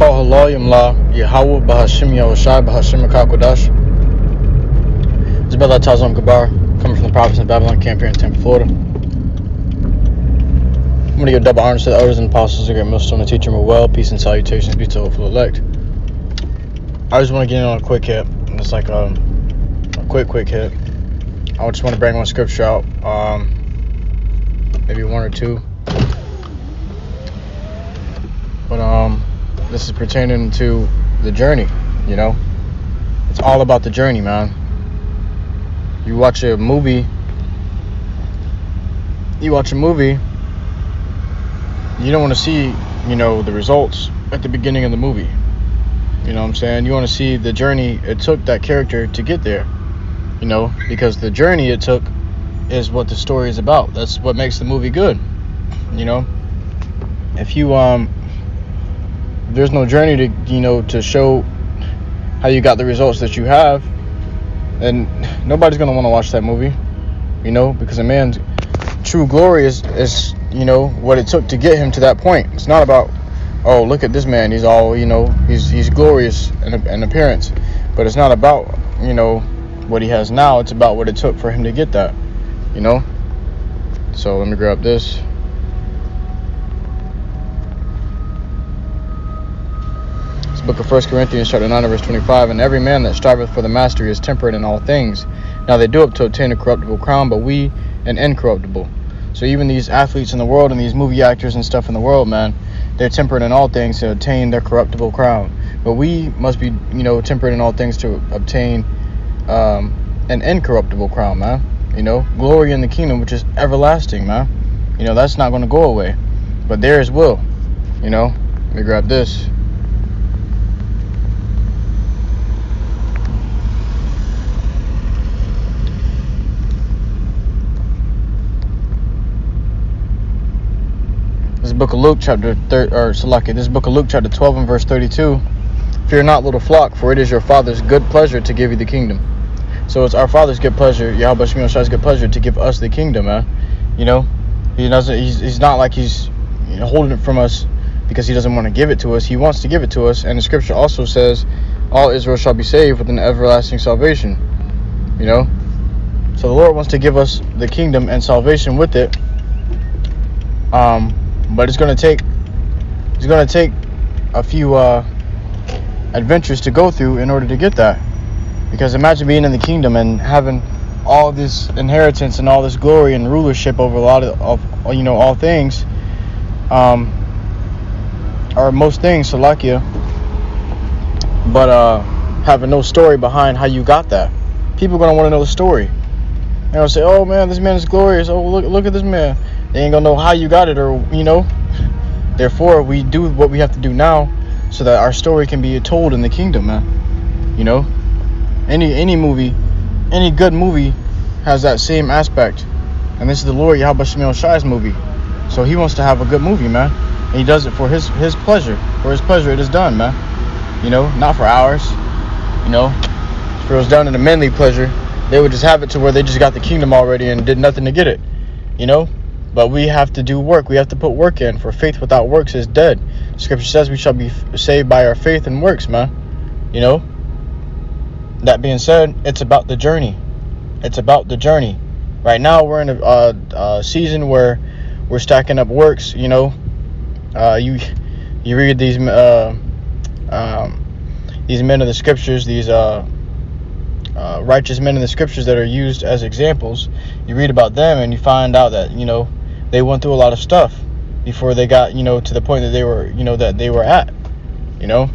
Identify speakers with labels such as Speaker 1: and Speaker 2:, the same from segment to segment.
Speaker 1: call HALALYAM law YAHAWAH, BAHASHAM, YAHAWASHI, BAHASHAM, Kodash. This is Bella Tazam Gabar, coming from the province of Babylon, camp here in Tampa, Florida. I'm going to give double honors to the elders and apostles, the great millstone, the teacher, well, peace and salutations be to the hopeful elect. I just want to get in on a quick hit. It's like a quick hit. I just want to bring one scripture out, maybe one or two. But this is pertaining to the journey, you know. It's all about the journey, man. You watch a movie, you don't want to see, you know, the results at the beginning of the movie. You know what I'm saying? You want to see the journey it took that character to get there, you know, because the journey it took is what the story is about. That's what makes the movie good, you know. If you there's no journey to, you know, to show how you got the results that you have, then nobody's gonna want to watch that movie, you know, because a man's true glory is you know what it took to get him to that point. It's not about, oh, look at this man, he's all, you know, he's glorious in appearance, but it's not about, you know, what he has now. It's about what it took for him to get that, you know. So let me grab this. Book of 1 Corinthians chapter 9 verse 25, and every man that striveth for the mastery is temperate in all things. Now they do it to obtain a corruptible crown, but we an incorruptible. So even these athletes in the world and these movie actors and stuff in the world, man, they're temperate in all things to obtain their corruptible crown. But we must be, you know, temperate in all things to obtain an incorruptible crown, man. You know, glory in the kingdom, which is everlasting, man. You know, that's not going to go away, but theirs will. You know, let me grab this. This book of Luke chapter this book of Luke chapter 12 and verse 32. Fear not, little flock, for it is your Father's good pleasure to give you the kingdom. So it's our Father's good pleasure, YAHAWASHI's good pleasure to give us the kingdom, man. You know, he's not like he's, you know, holding it from us because he doesn't want to give it to us. He wants to give it to us, and the scripture also says, all Israel shall be saved with an everlasting salvation. You know, so the Lord wants to give us the kingdom and salvation with it. But it's gonna take a few adventures to go through in order to get that. Because imagine being in the kingdom and having all this inheritance and all this glory and rulership over a lot of you know, all things, or most things, Salakia, but having no story behind how you got that. People are gonna want to know the story. They're gonna say, oh man, this man is glorious. Oh, look at this man. They ain't gonna know how you got it, or, you know. Therefore, we do what we have to do now so that our story can be told in the kingdom, man. You know, any movie, any good movie has that same aspect. And this is the Lord YAHAWASHI's movie. So he wants to have a good movie, man. And he does it for his pleasure. For his pleasure it is done, man. You know, not for ours. You know, if it was done in a manly pleasure, they would just have it to where they just got the kingdom already and did nothing to get it. You know? But we have to do work. We have to put work in. For faith without works is dead. Scripture says we shall be saved by our faith and works, man. You know? That being said, it's about the journey. It's about the journey. Right now, we're in a season where we're stacking up works, you know. You read these men of the scriptures, these righteous men in the scriptures that are used as examples. You read about them and you find out that, you know, they went through a lot of stuff before they got, you know, to the point that they were, you know, that they were at, you know.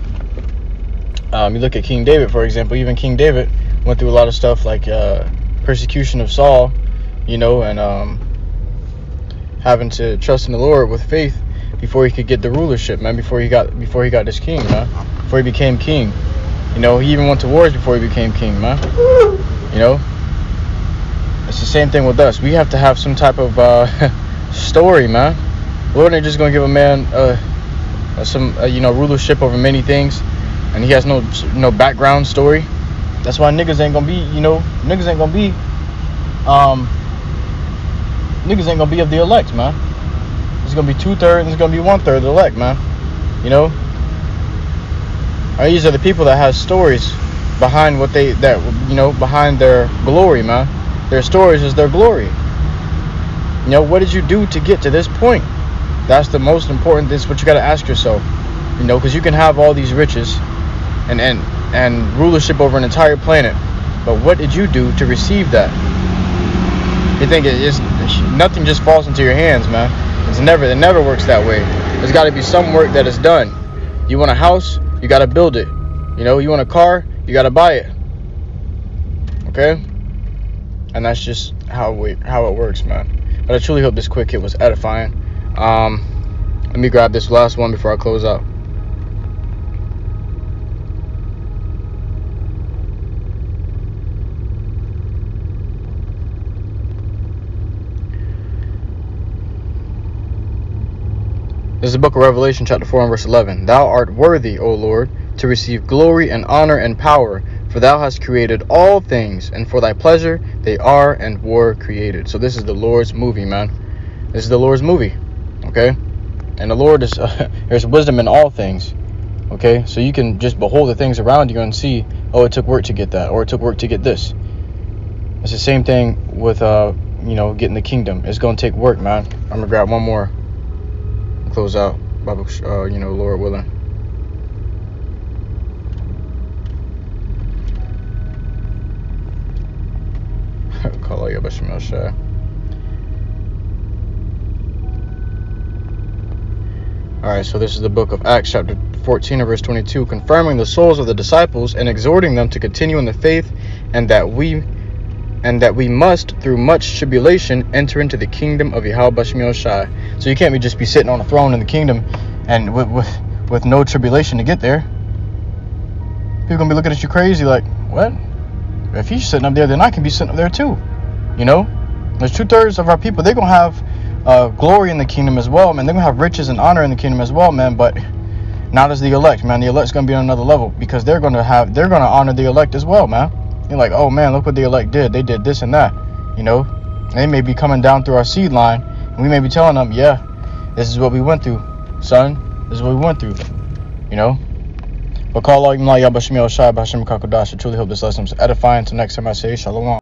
Speaker 1: You look at King David, for example. Even King David went through a lot of stuff, like persecution of Saul, you know, and having to trust in the Lord with faith before he could get the rulership, man. Before he got this king, man. Before he became king, you know, he even went to wars before he became king, man. You know, it's the same thing with us. We have to have some type of story, man. Lord ain't just gonna give a man some you know, rulership over many things, and he has no background story. That's why niggas ain't gonna be, you know, niggas ain't gonna be of the elect, man. It's gonna be 2/3 and it's gonna be 1/3 of the elect, man. You know, These are the people that has stories behind behind their glory, man. Their stories is their glory. What did you do to get to this point? That's the most important. This is what you got to ask yourself. Because you can have all these riches and rulership over an entire planet, but what did you do to receive that? You think nothing just falls into your hands, man. It never works that way. There's got to be some work that is done. You want a house, you got to build it. You want a car, you got to buy it. Okay? And that's just how it works, man. But I truly hope this quick hit was edifying. Let me grab this last one before I close out. This is the book of Revelation, chapter 4 and verse 11. Thou art worthy, O Lord, to receive glory and honor and power, for thou hast created all things, and for thy pleasure they are and were created. So this is the Lord's movie, man. This is the Lord's movie, okay? And the Lord is, there's wisdom in all things, okay? So you can just behold the things around you and see, oh, it took work to get that, or it took work to get this. It's the same thing with, getting the kingdom. It's going to take work, man. I'm going to grab one more. Close out, Lord willing. YAHAWASHI. Alright, so this is the book of Acts, chapter 14 and verse 22, confirming the souls of the disciples and exhorting them to continue in the faith, and that we must, through much tribulation, enter into the kingdom of YAHAWASHI. So you can't just be sitting on a throne in the kingdom and with no tribulation to get there. People gonna be looking at you crazy like, what? If he's sitting up there, then I can be sitting up there too. There's 2/3 of our people, they're gonna have glory in the kingdom as well, man. They're gonna have riches and honor in the kingdom as well, man. But not as the elect, man. The elect's gonna be on another level, because they're gonna honor the elect as well, man. You're like, oh man, look what the elect did. They did this and that. They may be coming down through our seed line, and we may be telling them, yeah, this is what we went through, son. This is what we went through. But call all YAHAWASHI, BAHASHAM, I truly hope this lesson was edifying. Until next time, I say shalom.